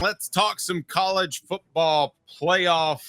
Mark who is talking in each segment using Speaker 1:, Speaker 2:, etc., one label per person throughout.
Speaker 1: Let's talk some college football playoff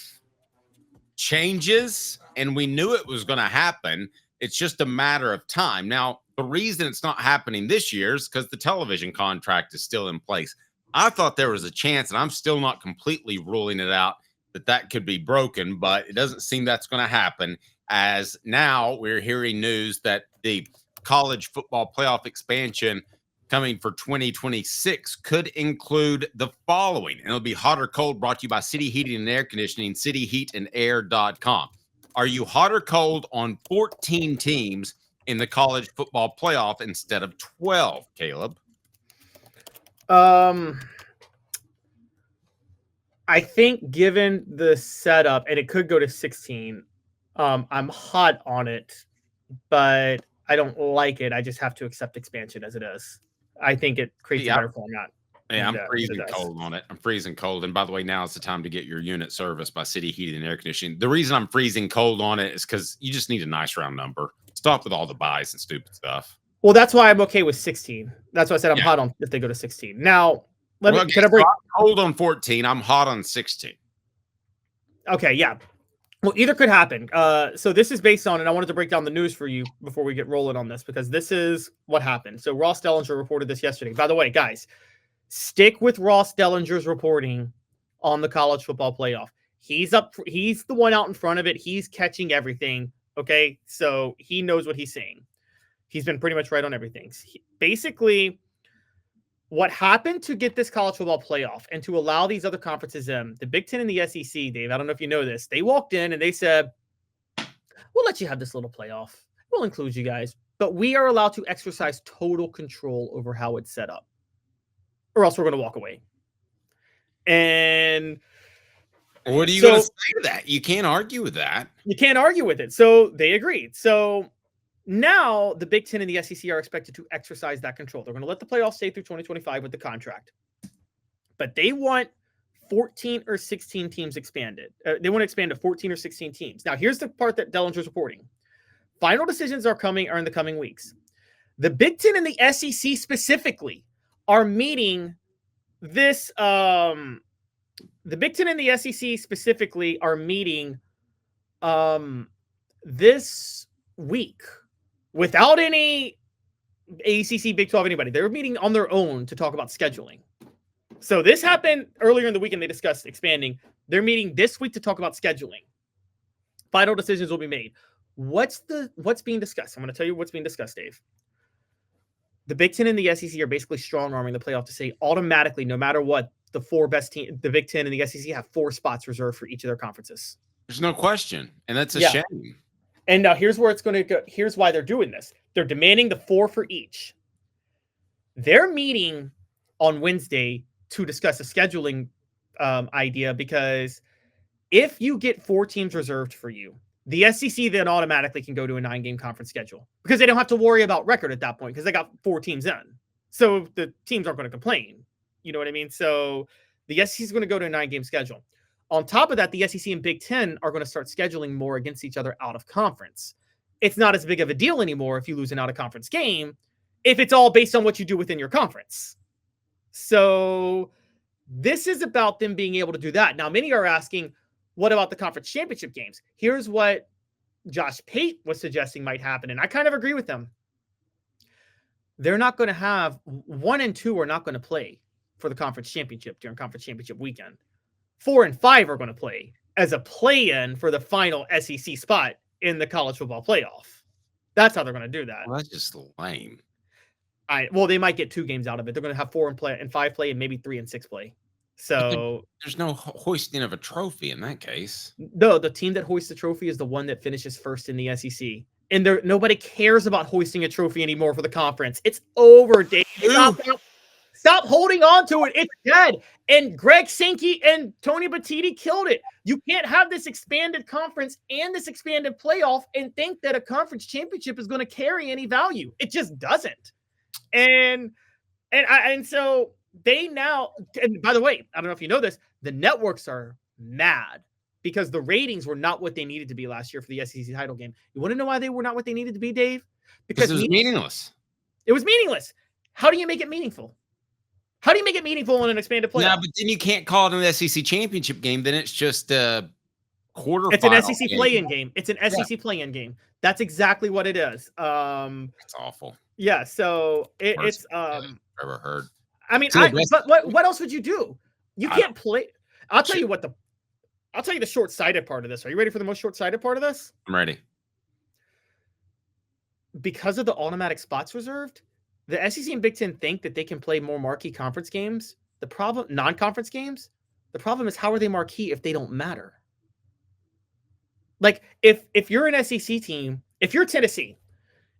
Speaker 1: changes, and we knew it was going to happen. It's just a matter of time. Now, the reason it's not happening this year is because the television contract is still in place. I thought there was a chance, and I'm still not completely ruling it out, that could be broken, but it doesn't seem that's going to happen, as now we're hearing news that the college football playoff expansion coming for 2026 could include the following. And it'll be hot or cold, brought to you by City Heating and Air Conditioning, cityheatandair.com. Are you hot or cold on 14 teams in the college football playoff instead of 12, Caleb?
Speaker 2: I think given the setup, and it could go to 16, I'm hot on it, but I don't like it. I just have to accept expansion as it is. I think it creates a better format.
Speaker 1: Yeah, I'm freezing cold on it. I'm freezing cold. And by the way, now is the time to get your unit serviced by City Heating and Air Conditioning. The reason I'm freezing cold on it is because you just need a nice round number. Stop with all the buys and stupid stuff.
Speaker 2: Well, that's why I'm okay with 16. That's why I said I'm hot on if they go to 16. Now, can I break
Speaker 1: cold on 14? I'm hot on 16.
Speaker 2: Okay, yeah. Well, either could happen. So this is based on, and I wanted to break down the news for you before we get rolling on this, because this is what happened. So Ross Dellinger reported this yesterday. By the way, guys, stick with Ross Dellinger's reporting on the college football playoff. He's the one out in front of it. He's catching everything. Okay, so he knows what he's saying. He's been pretty much right on everything. Basically, what happened to get this college football playoff and to allow these other conferences in, the Big Ten and the SEC, Dave, I don't know if you know this, they walked in and they said, we'll let you have this little playoff. We'll include you guys, but we are allowed to exercise total control over how it's set up, or else we're going to walk away. And
Speaker 1: what are you going to say to that? You can't argue with that.
Speaker 2: You can't argue with it. So they agreed. So now the Big Ten and the SEC are expected to exercise that control. They're going to let the playoffs stay through 2025 with the contract, but they want 14 or 16 teams expanded. They want to expand to 14 or 16 teams. Now, here's the part that Dellinger's reporting. Final decisions are in the coming weeks. The Big Ten and the SEC specifically are meeting this. The Big Ten and the SEC specifically are meeting this week without any ACC, Big 12, anybody. They were meeting on their own to talk about scheduling. So this happened earlier in the week and they discussed expanding. They're meeting this week to talk about scheduling. Final decisions will be made. What's being discussed? I'm going to tell you what's being discussed, Dave. The Big Ten and the SEC are basically strong-arming the playoff to say automatically, no matter what, the four best teams, the Big Ten and the SEC have 4 spots reserved for each of their conferences.
Speaker 1: There's no question. And that's a shame.
Speaker 2: And now here's where it's going to go. Here's why they're doing this. They're demanding the 4 for each. They're meeting on Wednesday to discuss a scheduling idea, because if you get 4 teams reserved for you, the SEC then automatically can go to a 9-game conference schedule because they don't have to worry about record at that point because they got 4 teams in. So the teams aren't going to complain. You know what I mean? So the SEC is going to go to a 9-game schedule. On top of that, the SEC and Big Ten are going to start scheduling more against each other out of conference. It's not as big of a deal anymore if you lose an out-of-conference game, if it's all based on what you do within your conference. So this is about them being able to do that. Now, many are asking, what about the conference championship games? Here's what Josh Pate was suggesting might happen, and I kind of agree with them. They're not going to have 1 and 2 are not going to play for the conference championship during conference championship weekend. 4 and 5 are going to play as a play-in for the final SEC spot in the college football playoff. That's how they're going to do that.
Speaker 1: Well, that's just lame.
Speaker 2: Well, they might get 2 games out of it. They're going to have 4 and 5 play and maybe 3 and 6 play. So
Speaker 1: there's no hoisting of a trophy in that case.
Speaker 2: No, the team that hoists the trophy is the one that finishes first in the SEC. And nobody cares about hoisting a trophy anymore for the conference. It's over, Dave. Stop holding on to it. It's dead. And Greg Sankey and Tony Batiti killed it. You can't have this expanded conference and this expanded playoff and think that a conference championship is going to carry any value. It just doesn't. And so they now, and by the way, I don't know if you know this, the networks are mad because the ratings were not what they needed to be last year for the SEC title game. You want to know why they were not what they needed to be, Dave?
Speaker 1: Because it was meaningless.
Speaker 2: It was meaningless. How do you make it meaningful? How do you make it meaningful in an expanded playoff?
Speaker 1: Yeah, but then you can't call it an SEC championship game. Then it's just a quarterfinal.
Speaker 2: It's an SEC
Speaker 1: game.
Speaker 2: play-in game. It's an SEC play-in game. That's exactly what it is.
Speaker 1: It's awful.
Speaker 2: Yeah, so it's
Speaker 1: ever heard.
Speaker 2: I mean,
Speaker 1: So
Speaker 2: but what else would you do? You can't play. I'll tell you the short-sighted part of this. Are you ready for the most short-sighted part of this?
Speaker 1: I'm ready.
Speaker 2: Because of the automatic spots reserved, the SEC and Big Ten think that they can play more marquee conference games. The problem, non-conference games, the problem is how are they marquee if they don't matter? Like if you're an SEC team, if you're Tennessee,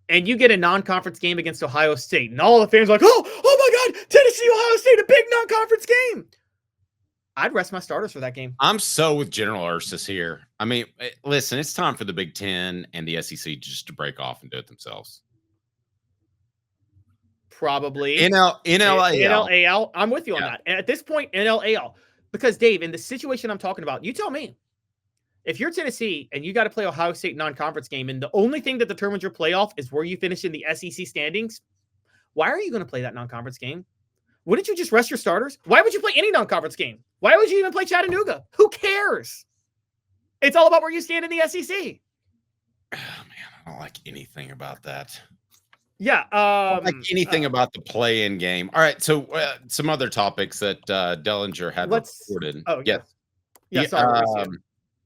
Speaker 2: and you get a non-conference game against Ohio State, and all the fans are like, oh my God, Tennessee, Ohio State, a big non-conference game. I'd rest my starters for that game.
Speaker 1: I'm so with General Ursus here. I mean, listen, it's time for the Big Ten and the SEC just to break off and do it themselves.
Speaker 2: Probably.
Speaker 1: NLAL.
Speaker 2: I'm with you on that. And at this point, NLAL. Because, Dave, in the situation I'm talking about, you tell me. If you're Tennessee and you got to play Ohio State non-conference game, and the only thing that determines your playoff is where you finish in the SEC standings, why are you going to play that non-conference game? Wouldn't you just rest your starters? Why would you play any non-conference game? Why would you even play Chattanooga? Who cares? It's all about where you stand in the SEC.
Speaker 1: Oh, man, I don't like anything about that.
Speaker 2: Yeah.
Speaker 1: I don't like anything about the play-in game. All right, so some other topics that Dellinger had reported.
Speaker 2: Oh, yes. Yeah, sorry.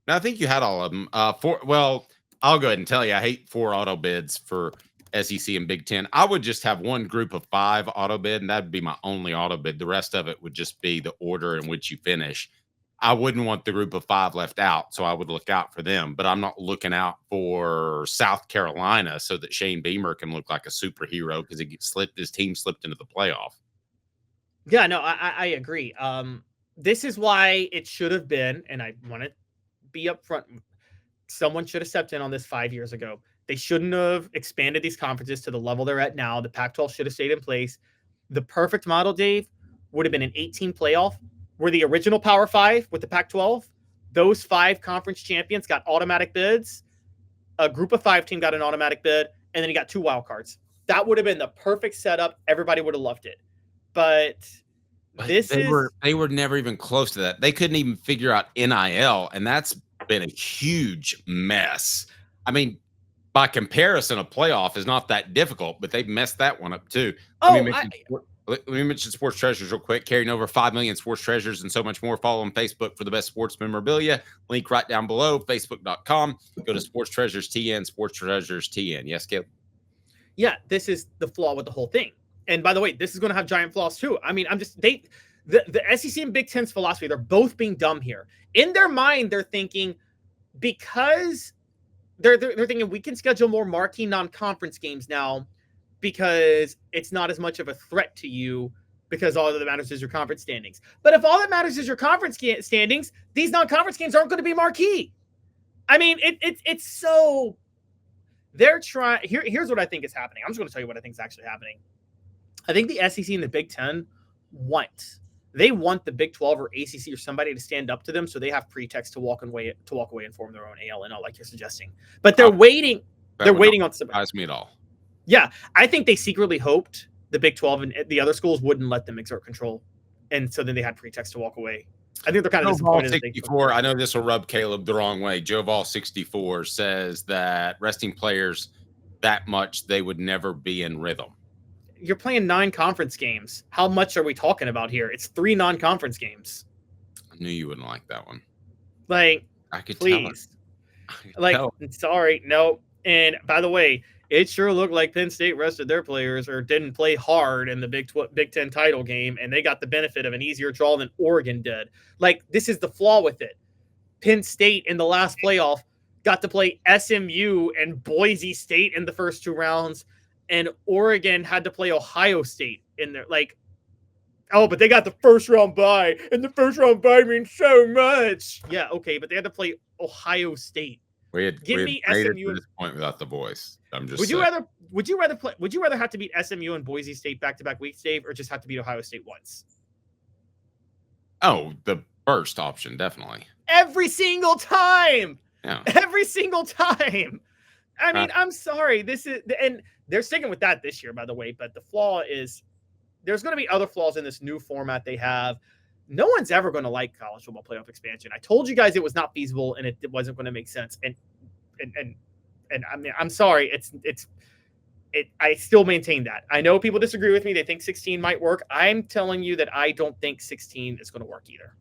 Speaker 1: I think you had all of them. I'll go ahead and tell you, I hate 4 auto bids for SEC and Big Ten. I would just have one group of 5 auto bid, and that'd be my only auto bid. The rest of it would just be the order in which you finish. I wouldn't want the group of 5 left out, so I would look out for them. But I'm not looking out for South Carolina so that Shane Beamer can look like a superhero because his team slipped into the playoff.
Speaker 2: Yeah, no, I agree. This is why it should have been, and I want to be upfront. Someone should have stepped in on this 5 years ago. They shouldn't have expanded these conferences to the level they're at now. The Pac-12 should have stayed in place. The perfect model, Dave, would have been an 18 playoff where the original Power 5 with the Pac-12, those 5 conference champions got automatic bids. A group of 5 team got an automatic bid, and then you got 2 wild cards. That would have been the perfect setup. Everybody would have loved it. But they were never even close to that.
Speaker 1: They couldn't even figure out NIL, and that's been a huge mess. I mean, by comparison, a playoff is not that difficult, but they've messed that one up too. Let me mention Sports Treasures real quick. Carrying over 5 million sports treasures and so much more. Follow on Facebook for the best sports memorabilia. Link right down below, facebook.com. Go to Sports Treasures TN, Sports Treasures TN. Yes, Caleb?
Speaker 2: Yeah, this is the flaw with the whole thing. And by the way, this is going to have giant flaws too. I mean, the SEC and Big Ten's philosophy, they're both being dumb here. In their mind, they're thinking because they're thinking we can schedule more marquee non-conference games now because it's not as much of a threat to you because all that matters is your conference standings. But if all that matters is your conference standings, these non-conference games aren't going to be marquee. I mean, it's so they're trying. Here's what I think is happening. I'm just going to tell you what I think is actually happening. I think the SEC and the Big Ten want the Big 12 or ACC or somebody to stand up to them, so they have pretext to walk away and form their own ALNL, like you're suggesting. But they're waiting. They're waiting on somebody.
Speaker 1: Surprise me at all.
Speaker 2: Yeah, I think they secretly hoped the Big 12 and the other schools wouldn't let them exert control, and so then they had pretext to walk away. I think they're kind of disappointed.
Speaker 1: 64, I know this will rub Caleb the wrong way. Joe Vol 64 says that resting players that much, they would never be in rhythm.
Speaker 2: You're playing 9 conference games. How much are we talking about here? It's 3 non-conference games.
Speaker 1: I knew you wouldn't like that one.
Speaker 2: Like,
Speaker 1: I could
Speaker 2: please. Sorry, no. And by the way, it sure looked like Penn State rested their players or didn't play hard in the Big Ten title game, and they got the benefit of an easier draw than Oregon did. Like, this is the flaw with it. Penn State in the last playoff got to play SMU and Boise State in the first 2 rounds, and Oregon had to play Ohio State in there. Like, oh, but they got the first round bye, and the first round bye means so much. Yeah, okay, but they had to play Ohio State.
Speaker 1: Give me SMU at this point without the voice. I'm just. Would you
Speaker 2: rather have to beat SMU and Boise State back-to-back weeks, Dave, or just have to beat Ohio State once?
Speaker 1: Oh, the first option, definitely.
Speaker 2: Every single time.
Speaker 1: Yeah.
Speaker 2: Every single time. I mean, I'm sorry. This is, and they're sticking with that this year, by the way. But the flaw is there's going to be other flaws in this new format they have. No one's ever going to like college football playoff expansion. I told you guys it was not feasible and it wasn't going to make sense. And I mean, I'm sorry. I still maintain that. I know people disagree with me. They think 16 might work. I'm telling you that I don't think 16 is going to work either.